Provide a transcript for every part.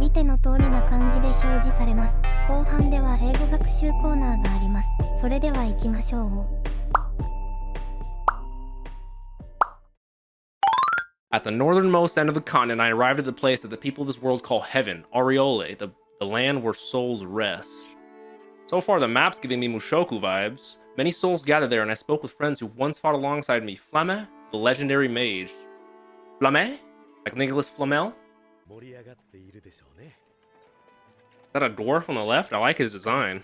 見ての通りな感じで表示されます。後半では英語学習コーナーがあります。それでは行きましょう。At the northernmost end of the continent, I arrived at the place that the people of this world call heaven, Aureole, the land where souls rest. So far, the map's giving me Mushoku vibes. Many souls gather there, and I spoke with friends who once fought alongside me. Flamme, the legendary mage. Flamme? Like Nicholas Flamel? Is that a dwarf on the left? I like his design.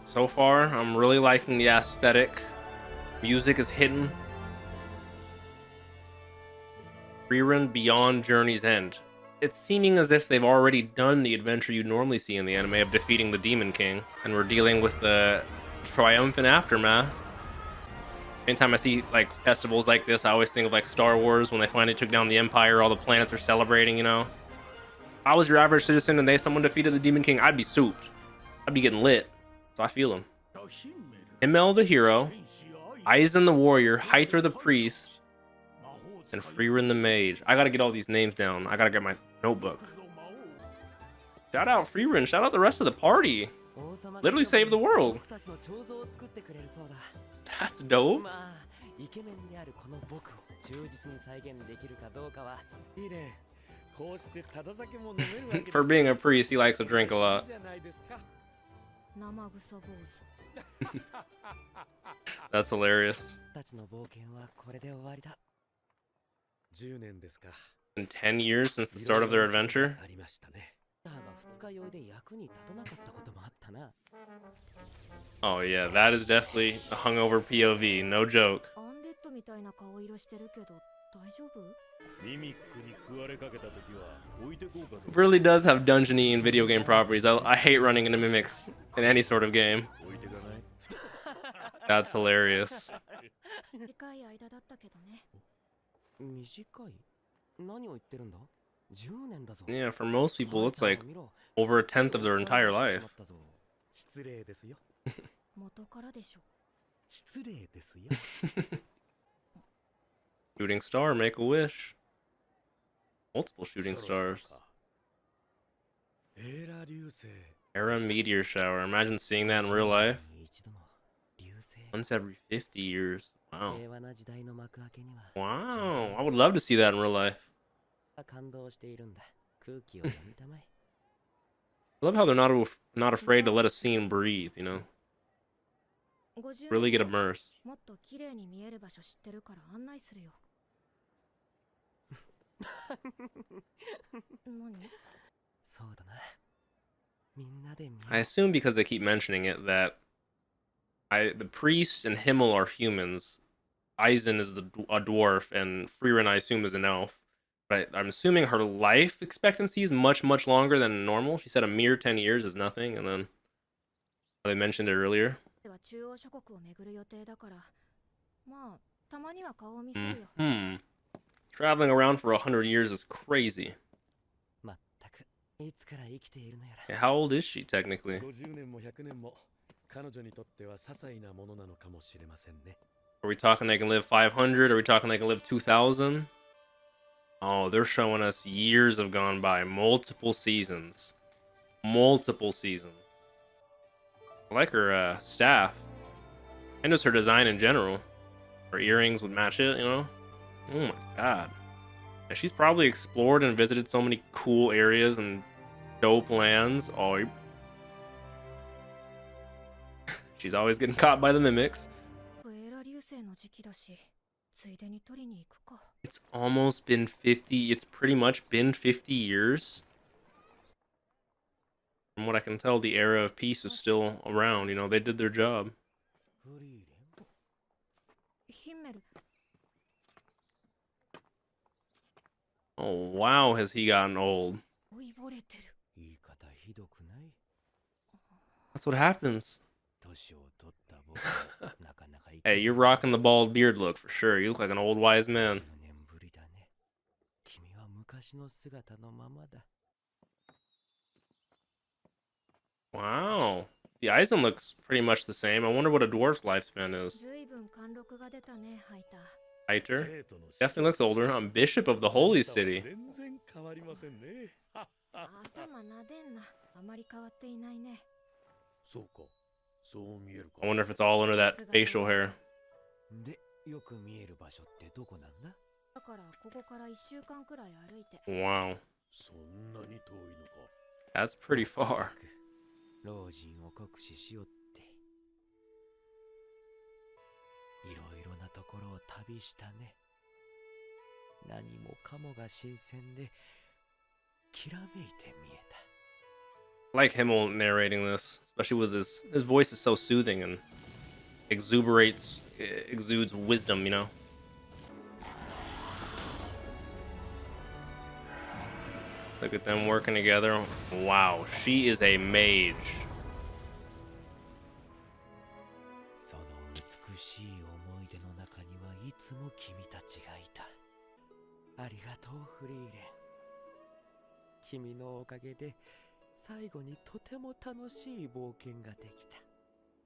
So far, I'm really liking the aesthetic. Music is hidden. Rerun Beyond Journey's End. It's seeming as if they've already done the adventure you'd normally see in the anime of defeating the Demon King, and we're dealing with the triumphant aftermath. Anytime I see like festivals like this, I always think of like Star Wars when they finally took down the Empire, all the planets are celebrating, you know. If I was your average citizen and someone defeated the Demon King, I'd be souped. I'd be getting lit. So I feel him. Himmel the hero, Aizen the warrior, Hyter the priest, and Frieren the mage. I gotta get all these names down. I gotta get my notebook. Shout out Frieren, shout out the rest of the party. Literally saved the world. That's dope. For being a priest, he likes to drink a lot. That's hilarious. In 10 years since the start of their adventure? Oh yeah, that is definitely a hungover POV, no joke. Really does have dungeony and video game properties. I hate running into mimics in any sort of game. That's hilarious. Yeah, for most people, it's like over a tenth of their entire life. Shooting star, make a wish. Multiple shooting stars. Era meteor shower. Imagine seeing that in real life. Once every 50 years. Wow. Wow. I would love to see that in real life. I love how they're not afraid to let a scene breathe, you know? Really get immersed. I assume because they keep mentioning it that the priest and Himmel are humans. Aizen is a dwarf, and Frieren I assume is an elf. But I'm assuming her life expectancy is much, much longer than normal. She said a mere 10 years is nothing, and then they mentioned it earlier. Traveling around for 100 years is crazy. Yeah, how old is she technically? Are we talking they can live 500? Are we talking they can live 2,000? Oh, they're showing us years have gone by. Multiple seasons. Multiple seasons. I like her staff. And just her design in general. Her earrings would match it, you know? Oh my god. Yeah, she's probably explored and visited so many cool areas and dope lands. Oh, she's always getting caught by the mimics. It's almost been 50. It's pretty much been 50 years. From what I can tell, the era of peace is still around. You know, they did their job. Oh, wow, has he gotten old? That's what happens. Hey, you're rocking the bald beard look for sure. You look like an old wise man. The Aizen looks pretty much the same. I wonder what a dwarf's lifespan is. ずいぶん貫禄が出たね、ハイター。 Heiter definitely looks older. I'm Bishop of the Holy City. 全然変わりませんね。頭なでんな。あまり変わっていないね。そうか。そう見えるか。 I wonder if it's all under that facial hair. で、よく見える場所ってどこなんだ？だからここから1週間くらい歩いて。 Wow, そんなに遠いのか。 that's pretty far. 老人を酷使しよって。いろいろなところを旅したね。何もかもが新鮮で、きらめいて見えた。 I like Himmel narrating this, especially with his voice is so soothing and exudes wisdom, you know. Look at them working together. Wow, she is a mage. その美しい思い出の中にはいつも君たちがいた。ありがとう、フリーレン。君のおかげで最後にとても楽しい冒険ができた。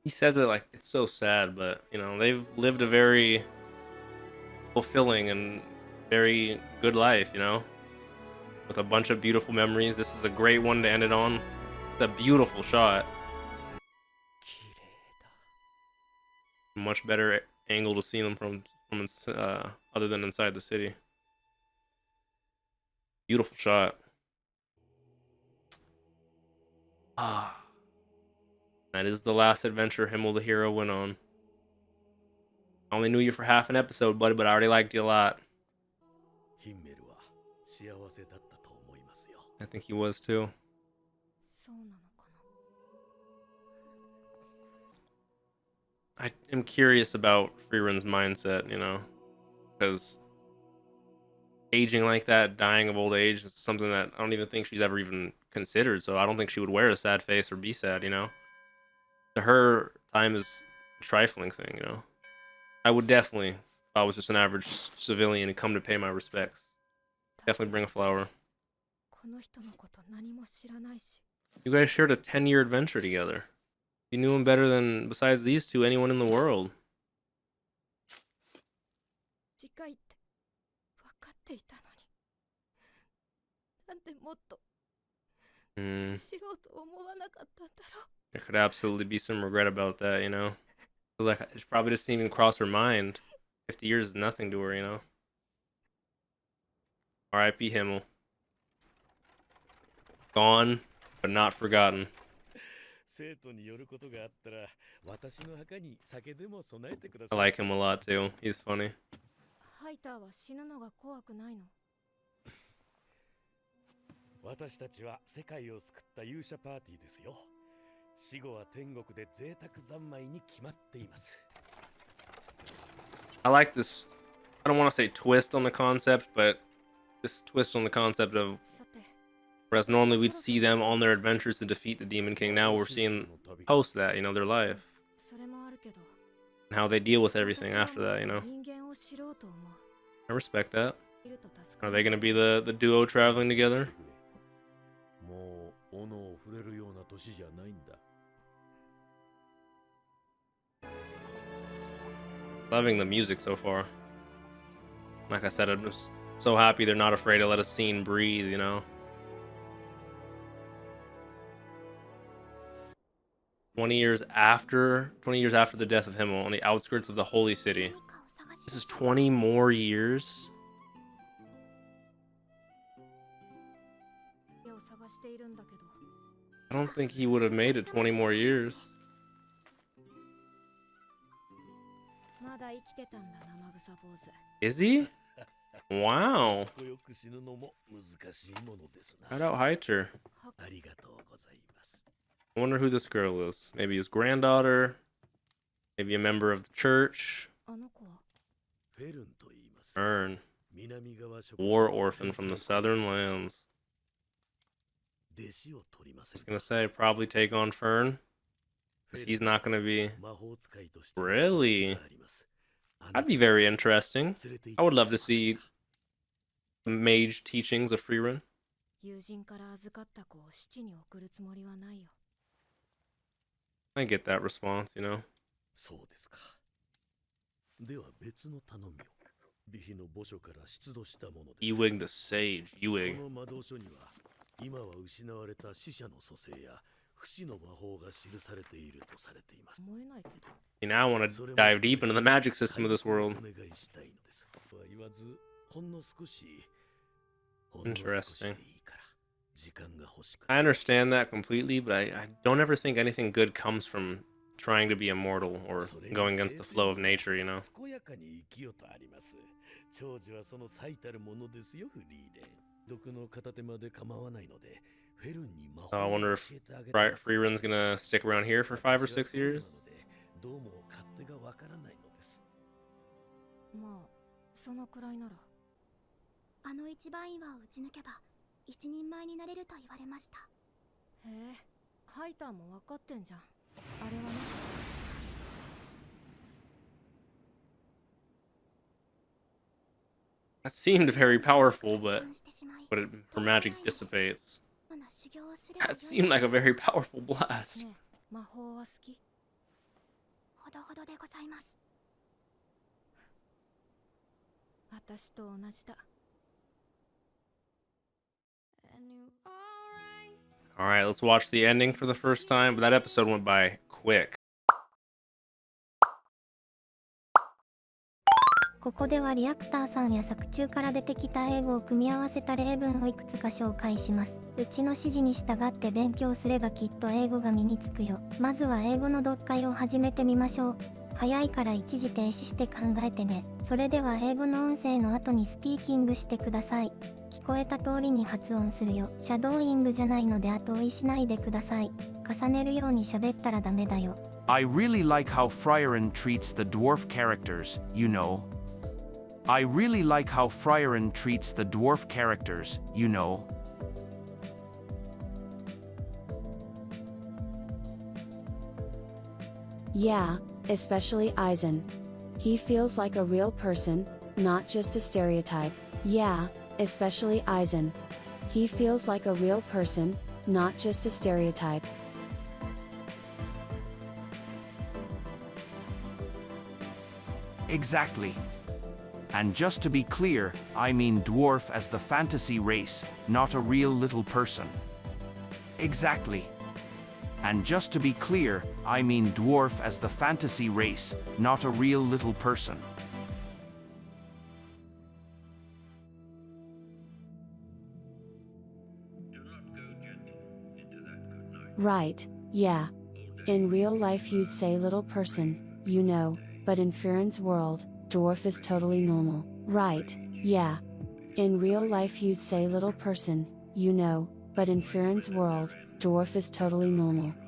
He says it like it's so sad, but you know, they've lived a very fulfilling and very good life, you know, with a bunch of beautiful memories. This is a great one to end it on. It's a beautiful shot. きれいだ。 Much better angle to see them from other than inside the city. Beautiful shot. Ah. That is the last adventure Himmel the hero went on. I only knew you for half an episode, buddy, but I already liked you a lot. ヒンメルは幸せだったと思いますよ。 I think he was too. そうなのか I am curious about Freerun's mindset, you know, because aging like that, dying of old age, is something that I don't even think she's ever even considered. So I don't think she would wear a sad face or be sad, you know. To her, time is a trifling thing, you know. I would definitely, if I was just an average civilian and come to pay my respects, な。 definitely bring a flower. この人のこと何も知らないし。 You guys shared a 10-year adventure together. You knew him better than, besides these two, anyone in the world. 近いって分かっていたのに。なんでもっと Hmm. 知ろうと思わなかったんだろう。 There could absolutely be some regret about that, you know? 'Cause, like, it probably just didn't even cross her mind. 50 years is nothing to her, you know? R.I.P. Himmel. Gone, but not forgotten. 生徒によることがあったら、私の墓に酒でも備えてくだ I さい。 like him a lot, too. He's funny. ハイターは死ぬのが怖くないの。私たちは世界を救った勇者パーティーですよ。死後は天国で贅沢三昧に決まっています。 I like this, I don't want to say twist on the concept, but this twist on the concept of, さて、 whereas normally we'd see them on their adventures to defeat the Demon King, now we're seeing post that, you know, their life. それもあるけど。 And how they deal with everything after that, you know? 人間を知ろうと思う。 I respect that. いると助か Are る they going to be the duo traveling together? もう斧を触れるような年じゃないんだ。 Loving the music so far. Like I said, I'm just so happy they're not afraid to let a scene breathe, you know? 20 years after the death of Himmel, on the outskirts of the holy city. 何かを探し This is 20 more years? 家を探しているんだけど。 I don't think he would have made it 20 more years. まだ生きてたんだ、生臭坊主。 Is he? Wow. かっこよく死ぬのも難しいものですな。 Shout out Heiter. ありがとうございます。 I wonder who this girl is. Maybe his granddaughter? Maybe a member of the church? あの子は。フェルンと言います。 Fern. 南側諸 War orphan from the southern lands. 弟子を取りませ I ん was gonna say, probably take on Fern. フ 'Cause ェルン he's not gonna be... 魔法使いとしての Really? 素質があります。あな That'd be very interesting. 連れて行って I would love to くれません see か the mage teachings of Freerun. 友人から預かった子を七に送るつもりはないよ。I get that response, you know. そうですか。では別の頼みを。備費の墓所から出土したものです。Ewig the Sage, こ Ewig. の魔導書には、今は失われた死者の蘇生や不死の魔法が記されているとされています。思えないけど。 You now want to dive deep into the magic system of this world. お願いしたいのです。とは言わず、ほんの少し。 Interesting. 時間が欲しく。 I understand that completely, but I don't ever think anything good comes from trying to be immortal or going against the flow of nature, you know. 健やかに生きようとあります。長寿はその最たるものですよ、フリーレン。毒の片手まで構わないので、フェルンに魔 So I 法を wonder 教 if えてあげて。 Freerun's gonna stick around here for 5 or 6 years. どうも勝手がわからないのです。まあ、そのくらいなら。あの一番岩を打ち抜けば一人前になれると言われました。へえ、ハイターも分かってんじゃん。あれはね。 That seemed very powerful, but for magic dissipates. That seemed like a very powerful blast. ねえ、魔法は好き？ほどほどでございます。私と同じだ。 Alright, let's watch the ending for the first time, but that episode went by quick. ここではリアクターさんや作中から出てきた英語を組み合わせた例文をいくつか紹介します。うちの指示に従って勉強すればきっと英語が身につくよ。まずは英語の読解を始めてみましょう。早いから一時停止して考えてね。それでは英語の音声の後にスピーキングしてください。聞こえた通りに発音するよ。シャドーイングじゃないので後追いしないでください。重ねるように喋ったらダメだよ。I really like how Frieren treats the dwarf characters, you know. I really like how Frieren treats the dwarf characters, you know. Yeah, especially Eisen. He feels like a real person, not just a stereotype. Yeah, especially Eisen. He feels like a real person, not just a stereotype. Exactly. And just to be clear, I mean dwarf as the fantasy race, not a real little person. Exactly. And just to be clear, I mean dwarf as the fantasy race, not a real little person. Right, yeah. In real life you'd say little person, you know, but in Friren's world, dwarf is totally normal. Right, yeah. In real life you'd say little person, you know, but in Friren's world, dwarf is totally normal.「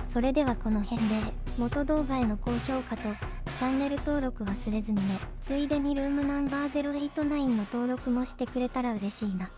それではこの辺で元動画への高評価とチャンネル登録忘れずにね。ついでにルームナンバー089の登録もしてくれたら嬉しいな。